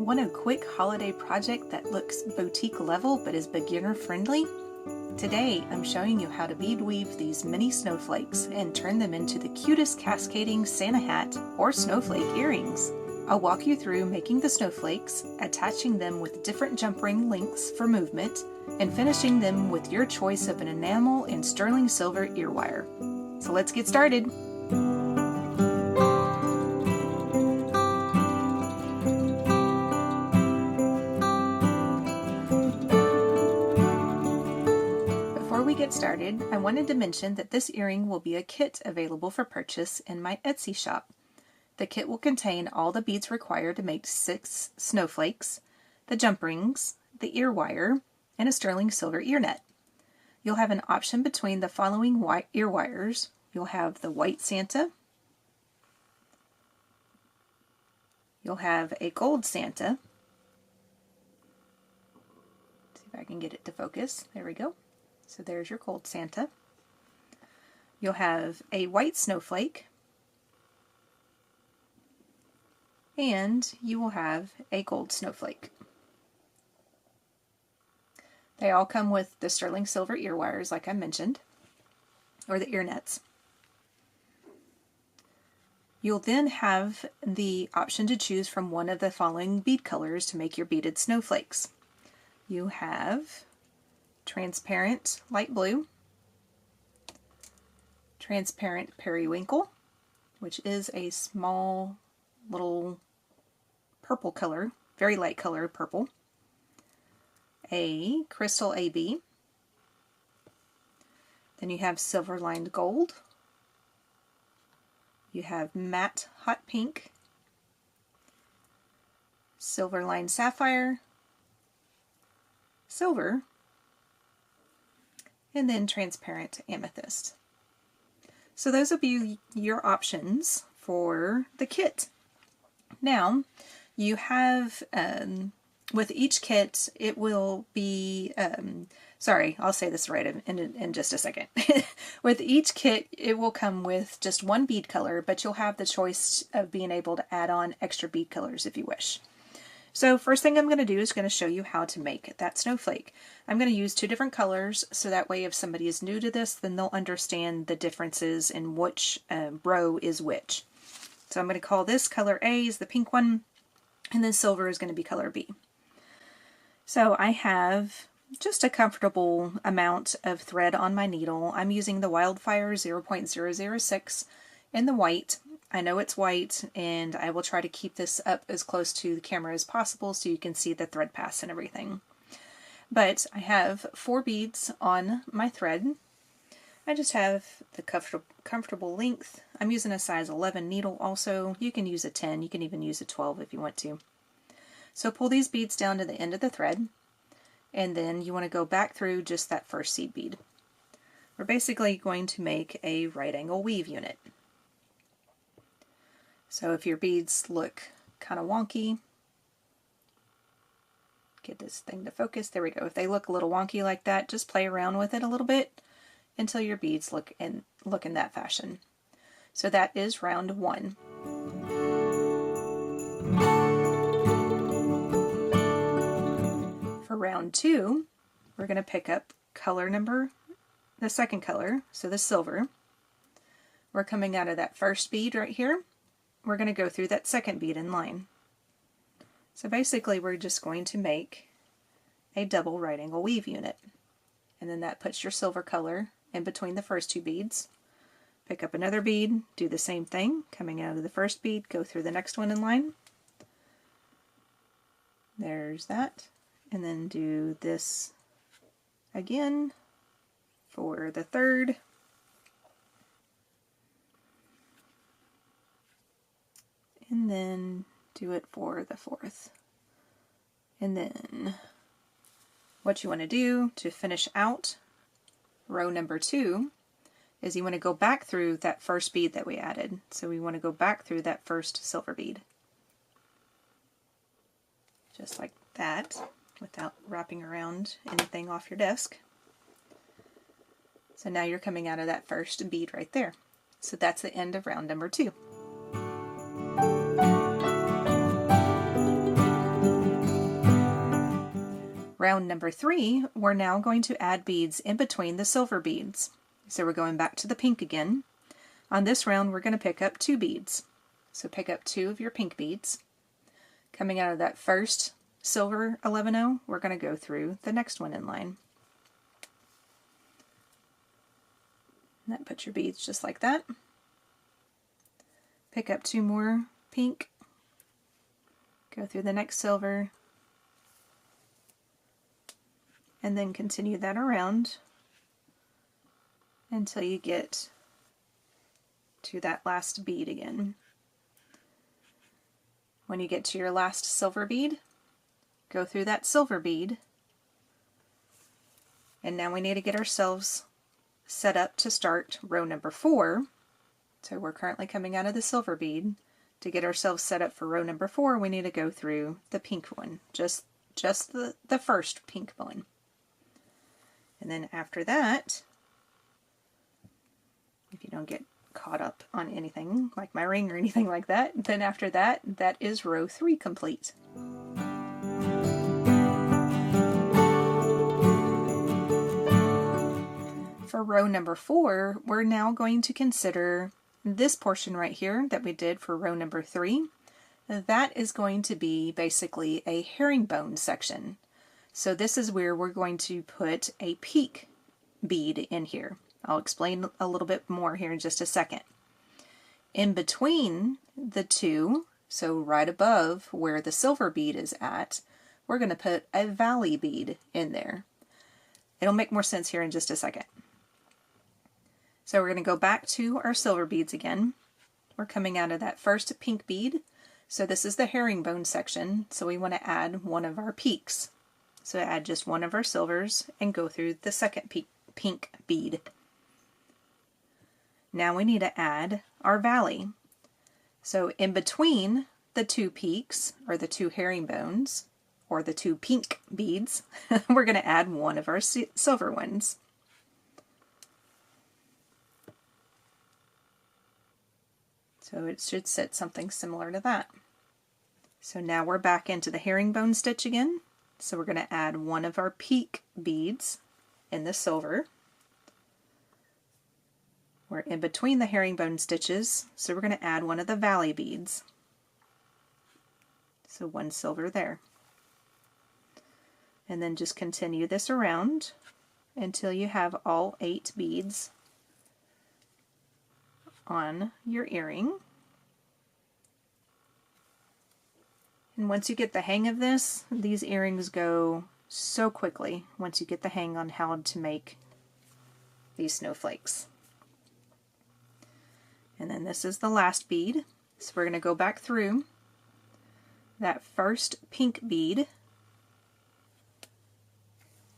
Want a quick holiday project that looks boutique level but is beginner friendly? Today I'm showing you how to bead weave these mini snowflakes and turn them into the cutest cascading Santa hat or snowflake earrings. I'll walk you through making the snowflakes, attaching them with different jump ring lengths for movement, and finishing them with your choice of an enamel and sterling silver ear wire. So let's get started! Before we get started, I wanted to mention that this earring will be a kit available for purchase in my Etsy shop. The kit will contain all the beads required to make 6 snowflakes, the jump rings, the ear wire, and a sterling silver ear net. You'll have an option between the following ear wires. You'll have the white Santa, you'll have a gold Santa. See if I can get it to focus. There we go. So there's your gold Santa. You'll have a white snowflake, and you will have a gold snowflake. They all come with the sterling silver ear wires, like I mentioned, or the ear nets. You'll then have the option to choose from one of the following bead colors to make your beaded snowflakes. You have transparent light blue, transparent periwinkle, which is a small little purple color, very light color purple, a crystal AB, then you have silver lined gold, you have matte hot pink, silver lined sapphire, silver, and then transparent amethyst. So those will be your options for the kit. Now, you have, with each kit, it will be, sorry, I'll say this right in just a second. With each kit, it will come with just one bead color, but you'll have the choice of being able to add on extra bead colors if you wish. So first thing I'm going to do is going to show you how to make that snowflake. I'm going to use 2 different colors, so that way if somebody is new to this, then they'll understand the differences in which row is which. So I'm going to call this color A is the pink one, and then silver is going to be color B. So I have just a comfortable amount of thread on my needle. I'm using the Wildfire 0.006 in the white. I know it's white, and I will try to keep this up as close to the camera as possible so you can see the thread pass and everything. But I have 4 beads on my thread. I just have the comfortable length. I'm using a size 11 needle also. You can use a 10, you can even use a 12 if you want to. So pull these beads down to the end of the thread, and then you want to go back through just that first seed bead. We're basically going to make a right angle weave unit. So if your beads look kind of wonky, get this thing to focus, there we go. If they look a little wonky like that, just play around with it a little bit until your beads look in that fashion. So that is round 1. For round 2, we're going to pick up color number, the second color, so the silver. We're coming out of that first bead right here. We're going to go through that second bead in line. So basically we're just going to make a double right angle weave unit. And then that puts your silver color in between the first 2 beads. Pick up another bead, do the same thing, coming out of the first bead, go through the next one in line. There's that. And then do this again for the third. And then do it for the fourth. And then what you want to do to finish out row number 2 is you want to go back through that first bead that we added. So we want to go back through that first silver bead. Just like that, without wrapping around anything off your desk. So now you're coming out of that first bead right there. So that's the end of round number 2. round number 3, we're now going to add beads in between the silver beads. So we're going back to the pink again. On this round, we're going to pick up 2 beads. So pick up 2 of your pink beads. Coming out of that first silver 11-0, we're going to go through the next one in line. And that puts your beads just like that. Pick up 2 more pink. Go through the next silver. And then continue that around until you get to that last bead again. When you get to your last silver bead, go through that silver bead, and now we need to get ourselves set up to start row number 4. So we're currently coming out of the silver bead. To get ourselves set up for row number 4, we need to go through the pink one, just the first pink one. And then after that, if you don't get caught up on anything like my ring or anything like that, then after that, that is row 3 complete. For row number 4, we're now going to consider this portion right here that we did for row number 3. That is going to be basically a herringbone section. So this is where we're going to put a peak bead in here. I'll explain a little bit more here in just a second. In between the two, so right above where the silver bead is at, we're going to put a valley bead in there. It'll make more sense here in just a second. So we're going to go back to our silver beads again. We're coming out of that first pink bead. So this is the herringbone section, so we want to add one of our peaks. So add just one of our silvers and go through the second pink bead. Now we need to add our valley. So in between the 2 peaks, or the 2 herringbones, or the 2 pink beads, we're going to add one of our silver ones. So it should sit something similar to that. So now we're back into the herringbone stitch again. So we're going to add one of our peak beads in the silver. We're in between the herringbone stitches, so we're going to add one of the valley beads. So 1 silver there. And then just continue this around until you have all 8 beads on your earring. And once you get the hang of this, these earrings go so quickly once you get the hang on how to make these snowflakes. And then this is the last bead. So we're going to go back through that first pink bead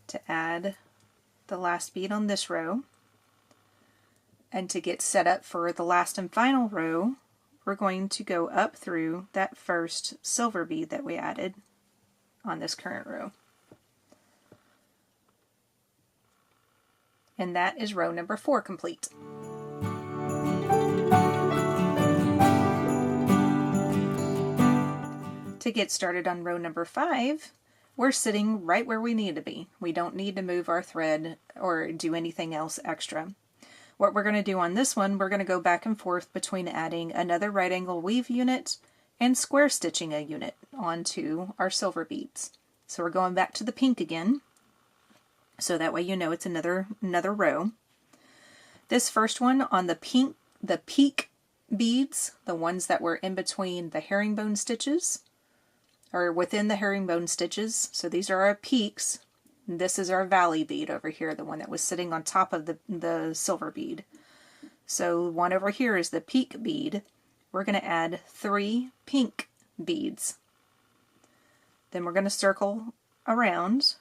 to add the last bead on this row. And to get set up for the last and final row, we're going to go up through that first silver bead that we added on this current row. And that is row number 4 complete. To get started on row number 5, we're sitting right where we need to be. We don't need to move our thread or do anything else extra. What we're going to do on this one, we're going to go back and forth between adding another right angle weave unit and square stitching a unit onto our silver beads. So we're going back to the pink again, so that way you know it's another row. This first one on the peak beads, the ones that were in between the herringbone stitches, or within the herringbone stitches, so these are our peaks. This is our valley bead over here, the one that was sitting on top of the silver bead. So one over here is the peak bead. We're going to add 3 pink beads. Then we're going to circle around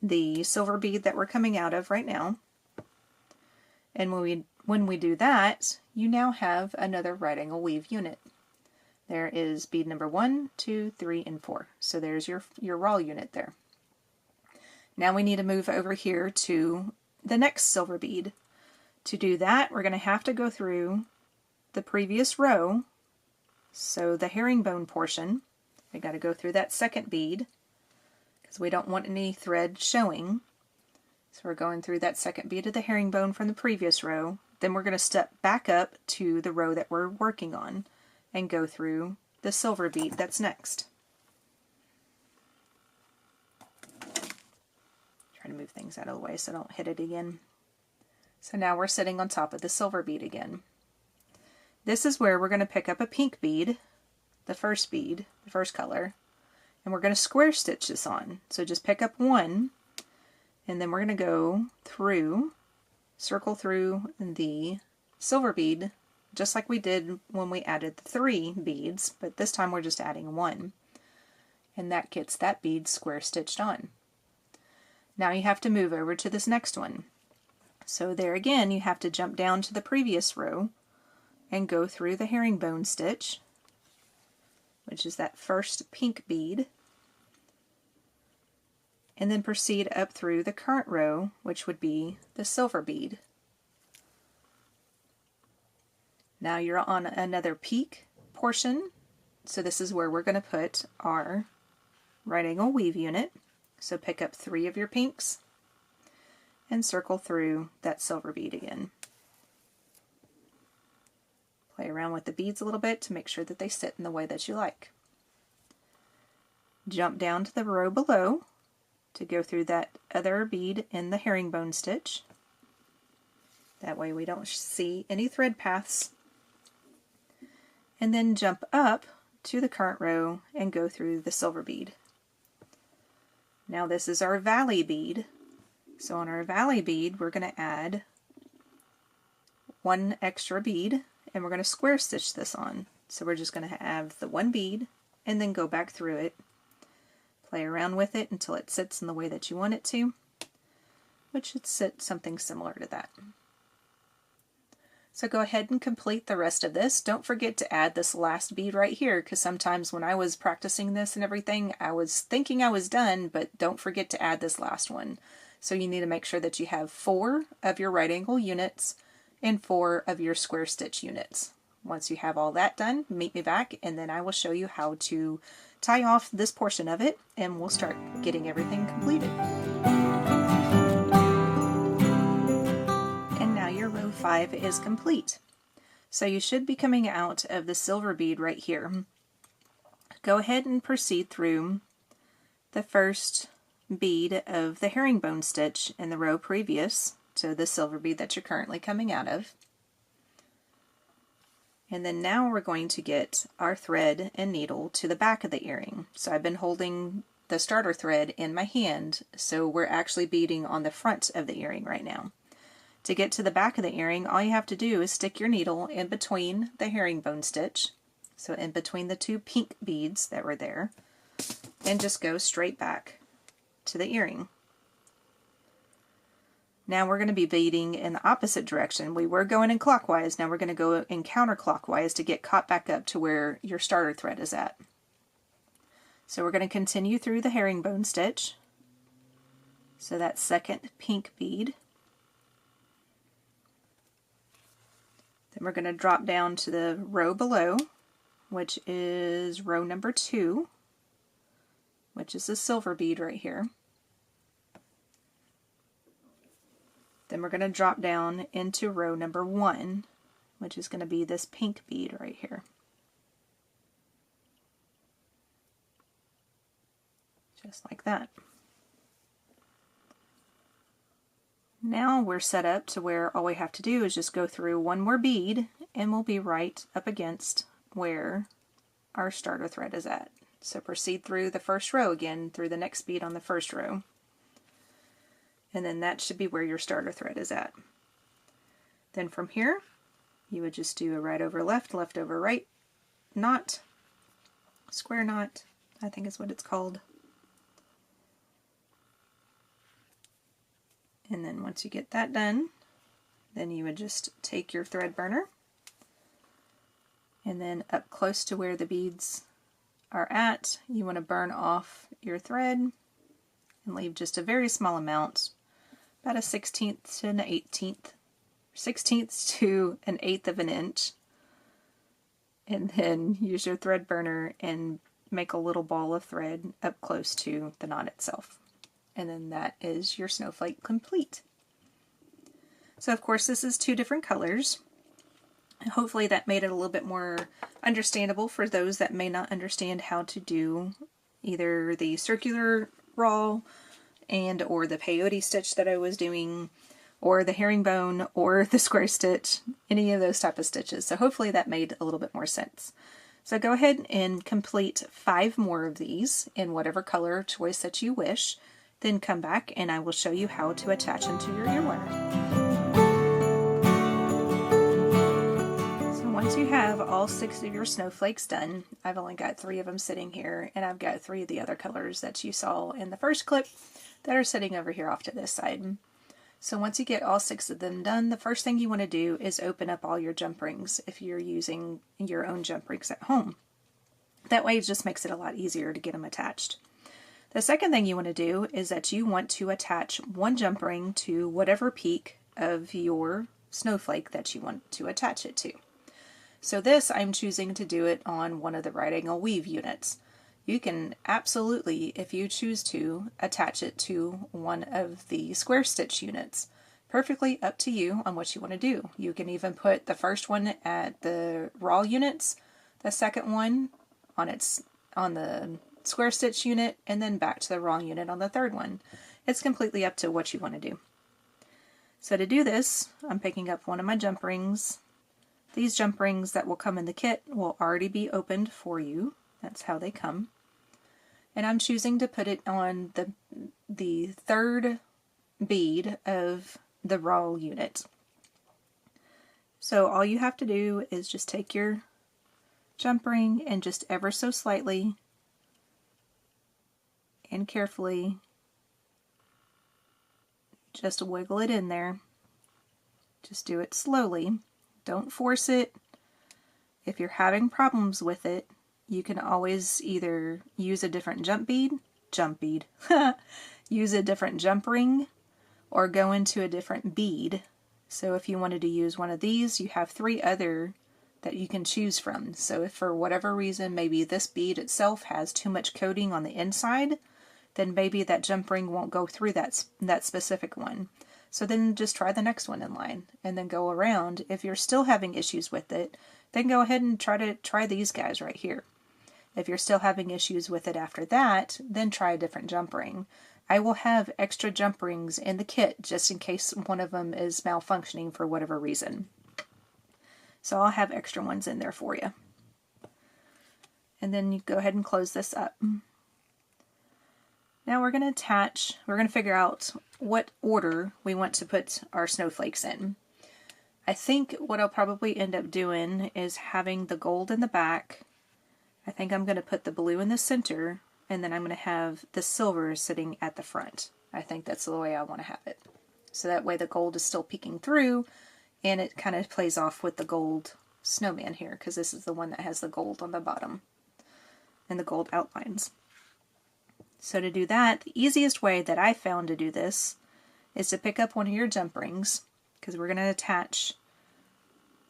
the silver bead that we're coming out of right now. And when we do that, you now have another right angle weave unit. There is bead number 1, 2, 3, and 4. So there's your raw unit there. Now we need to move over here to the next silver bead. To do that, we're going to have to go through the previous row. So the herringbone portion, we got to go through that second bead, because we don't want any thread showing. So we're going through that second bead of the herringbone from the previous row. Then we're going to step back up to the row that we're working on and go through the silver bead that's next. Trying to move things out of the way so I don't hit it again. So now we're sitting on top of the silver bead again. This is where we're going to pick up a pink bead, the first color, and we're going to square stitch this on. So just pick up one, and then we're going to go through, circle through the silver bead, just like we did when we added the 3 beads, but this time we're just adding 1. And that gets that bead square stitched on. Now you have to move over to this next one. So there again, you have to jump down to the previous row and go through the herringbone stitch, which is that first pink bead, and then proceed up through the current row, which would be the silver bead. Now you're on another peak portion, so this is where we're going to put our right angle weave unit. So pick up 3 of your pinks and circle through that silver bead again. Play around with the beads a little bit to make sure that they sit in the way that you like. Jump down to the row below to go through that other bead in the herringbone stitch. That way we don't see any thread paths. And then jump up to the current row and go through the silver bead. Now this is our valley bead. So on our valley bead we're going to add 1 extra bead and we're going to square stitch this on. So we're just going to have the 1 bead and then go back through it. Play around with it until it sits in the way that you want it to, which should sit something similar to that. So go ahead and complete the rest of this. Don't forget to add this last bead right here, because sometimes when I was practicing this and everything, I was thinking I was done, but don't forget to add this last one. So you need to make sure that you have 4 of your right angle units and 4 of your square stitch units. Once you have all that done, meet me back and then I will show you how to tie off this portion of it and we'll start getting everything completed. And now your row 5 is complete. So you should be coming out of the silver bead right here. Go ahead and proceed through the first bead of the herringbone stitch in the row previous to the silver bead that you're currently coming out of. And then now we're going to get our thread and needle to the back of the earring. So I've been holding the starter thread in my hand, so we're actually beading on the front of the earring right now. To get to the back of the earring, all you have to do is stick your needle in between the herringbone stitch, so in between the 2 pink beads that were there, and just go straight back to the earring. Now we're going to be beading in the opposite direction. We were going in clockwise, now we're going to go in counterclockwise to get caught back up to where your starter thread is at. So we're going to continue through the herringbone stitch, so that second pink bead. Then we're going to drop down to the row below, which is row number 2, which is the silver bead right here. Then we're going to drop down into row number 1, which is going to be this pink bead right here. Just like that. Now we're set up to where all we have to do is just go through 1 more bead and we'll be right up against where our starter thread is at. So proceed through the first row again, through the next bead on the first row. And then that should be where your starter thread is at. Then from here, you would just do a right over left, left over right knot, square knot, I think is what it's called. And then once you get that done, then you would just take your thread burner and then up close to where the beads are at, you want to burn off your thread and leave just a very small amount, about a 1/16 to an 1/18, 1/16 to an 1/8 of an inch, and then use your thread burner and make a little ball of thread up close to the knot itself. And then that is your snowflake complete. So of course this is 2 different colors. Hopefully that made it a little bit more understandable for those that may not understand how to do either the circular raw and or the peyote stitch that I was doing, or the herringbone, or the square stitch, any of those type of stitches. So hopefully that made a little bit more sense. So go ahead and complete 5 more of these in whatever color choice that you wish. Then come back and I will show you how to attach them to your earwear. So once you have all 6 of your snowflakes done, I've only got 3 of them sitting here, and I've got 3 of the other colors that you saw in the first clip that are sitting over here off to this side. So once you get all 6 of them done, the first thing you want to do is open up all your jump rings if you're using your own jump rings at home. That way it just makes it a lot easier to get them attached. The second thing you want to do is that you want to attach one jump ring to whatever peak of your snowflake that you want to attach it to. So this, I'm choosing to do it on one of the right angle weave units. You can absolutely, if you choose to, attach it to one of the square stitch units. Perfectly up to you on what you want to do. You can even put the first one at the raw units, the second one on the square stitch unit, and then back to the raw unit on the third one. It's completely up to what you want to do. So to do this, I'm picking up one of my jump rings. These jump rings that will come in the kit will already be opened for you. That's how they come. And I'm choosing to put it on the third bead of the raw unit. So all you have to do is just take your jump ring and just ever so slightly and carefully just wiggle it in there. Just do it slowly. Don't force it. If you're having problems with it, you can always either use a different use a different jump ring, or go into a different bead. So if you wanted to use one of these, you have 3 other that you can choose from. So if for whatever reason maybe this bead itself has too much coating on the inside, then maybe that jump ring won't go through that specific one. So then just try the next one in line and then go around. If you're still having issues with it, then go ahead and try these guys right here. If you're still having issues with it after that, then try a different jump ring. I will have extra jump rings in the kit just in case one of them is malfunctioning for whatever reason. So I'll have extra ones in there for you. And then you go ahead and close this up. Now we're going to figure out what order we want to put our snowflakes in. I think what I'll probably end up doing is having the gold in the back. I think I'm going to put the blue in the center, and then I'm going to have the silver sitting at the front. I think that's the way I want to have it. So that way the gold is still peeking through, and it kind of plays off with the gold snowman here, because this is the one that has the gold on the bottom and the gold outlines. So to do that, the easiest way that I found to do this is to pick up one of your jump rings, because we're going to attach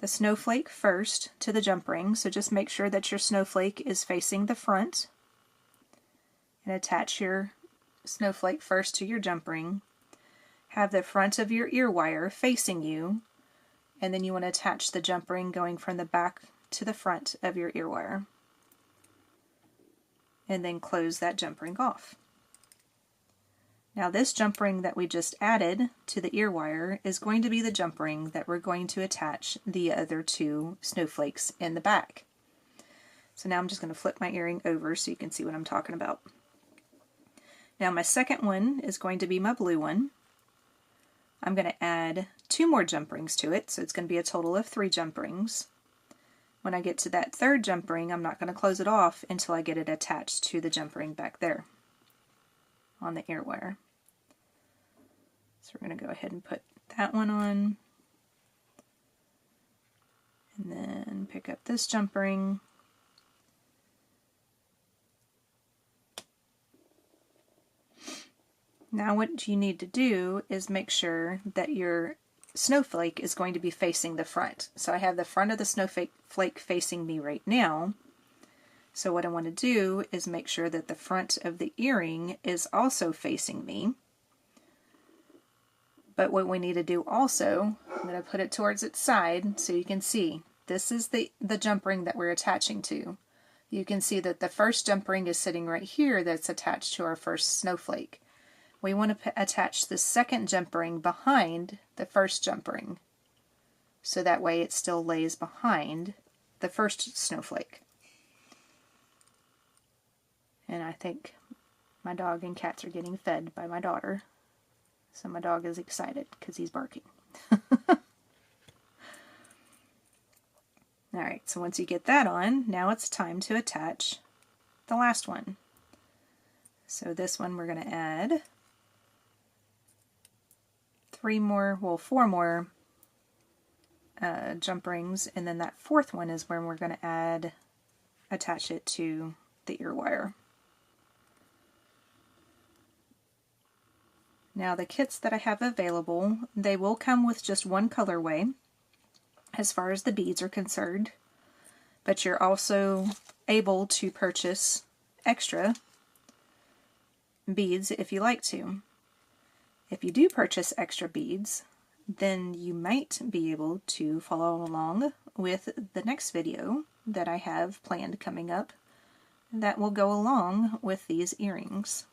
the snowflake first to the jump ring. So just make sure that your snowflake is facing the front, and attach your snowflake first to your jump ring. Have the front of your ear wire facing you, and then you want to attach the jump ring going from the back to the front of your ear wire. And then close that jump ring off. Now this jump ring that we just added to the ear wire is going to be the jump ring that we're going to attach the other 2 snowflakes in the back. So now I'm just going to flip my earring over so you can see what I'm talking about. Now my second one is going to be my blue one. I'm going to add 2 more jump rings to it, so it's going to be a total of 3 jump rings. When I get to that third jump ring, I'm not going to close it off until I get it attached to the jump ring back there on the ear wire. So we're going to go ahead and put that one on, and then pick up this jump ring. Now what you need to do is make sure that your snowflake is going to be facing the front. So I have the front of the snowflake facing me right now. So what I want to do is make sure that the front of the earring is also facing me. But what we need to do also, I'm going to put it towards its side so you can see. This is the jump ring that we're attaching to. You can see that the first jump ring is sitting right here that's attached to our first snowflake. We want to attach the second jump ring behind the first jump ring, so that way it still lays behind the first snowflake. And I think my dog and cats are getting fed by my daughter, so my dog is excited because he's barking. Alright, so once you get that on, now it's time to attach the last one. So this one we're going to add four more jump rings, and then that fourth one is where we're going to attach it to the ear wire. Now the kits that I have available, they will come with just one colorway as far as the beads are concerned, but you're also able to purchase extra beads if you like to. If you do purchase extra beads, then you might be able to follow along with the next video that I have planned coming up that will go along with these earrings.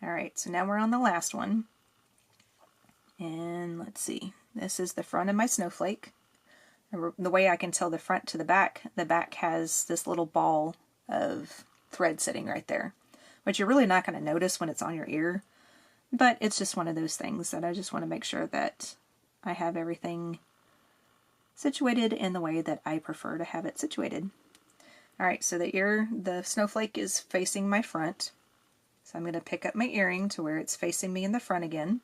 Alright, so now we're on the last one. And let's see, this is the front of my snowflake. The way I can tell the front to the back has this little ball of thread sitting right there, which you're really not going to notice when it's on your ear, but it's just one of those things that I just want to make sure that I have everything situated in the way that I prefer to have it situated. Alright, so the snowflake is facing my front. So I'm going to pick up my earring to where it's facing me in the front again.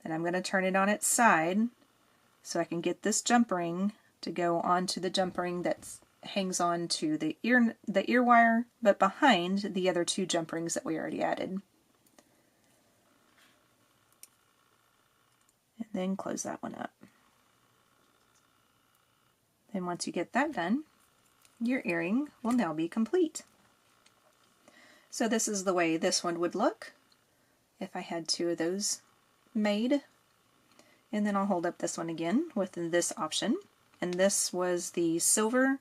Then I'm going to turn it on its side so I can get this jump ring to go onto the jump ring that hangs on to the ear wire, but behind the other two jump rings that we already added. And then close that one up. Then once you get that done, your earring will now be complete. So this is the way this one would look if I had two of those made. And then I'll hold up this one again with this option. And this was the silver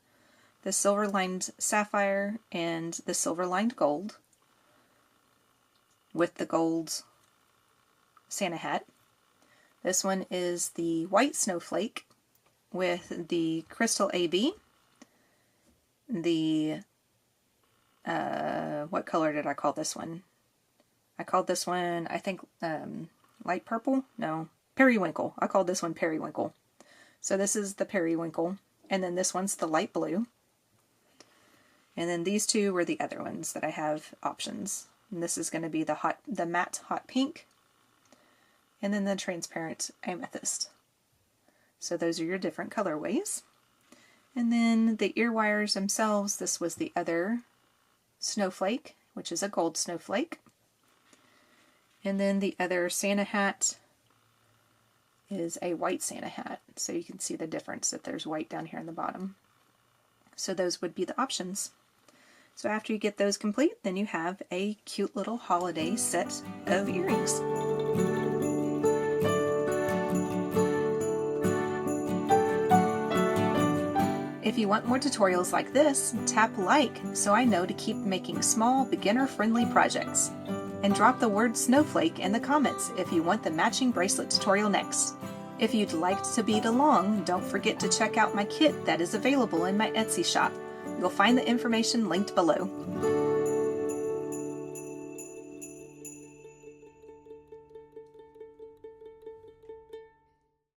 lined sapphire, and the silver lined gold with the gold Santa hat. This one is the white snowflake with the crystal AB. The what color did I call this one? I called this one, I think, light purple? No, periwinkle. I called this one periwinkle. So this is the periwinkle, and then this one's the light blue. And then these two were the other ones that I have options. And this is going to be the matte hot pink, and then the transparent amethyst. So those are your different colorways. And then the ear wires themselves, this was the other snowflake, which is a gold snowflake. And then the other Santa hat is a white Santa hat. So you can see the difference that there's white down here in the bottom. So those would be the options. So after you get those complete, then you have a cute little holiday set of earrings. If you want more tutorials like this, tap like so I know to keep making small, beginner-friendly projects. And drop the word snowflake in the comments if you want the matching bracelet tutorial next. If you'd like to bead along, don't forget to check out my kit that is available in my Etsy shop. You'll find the information linked below.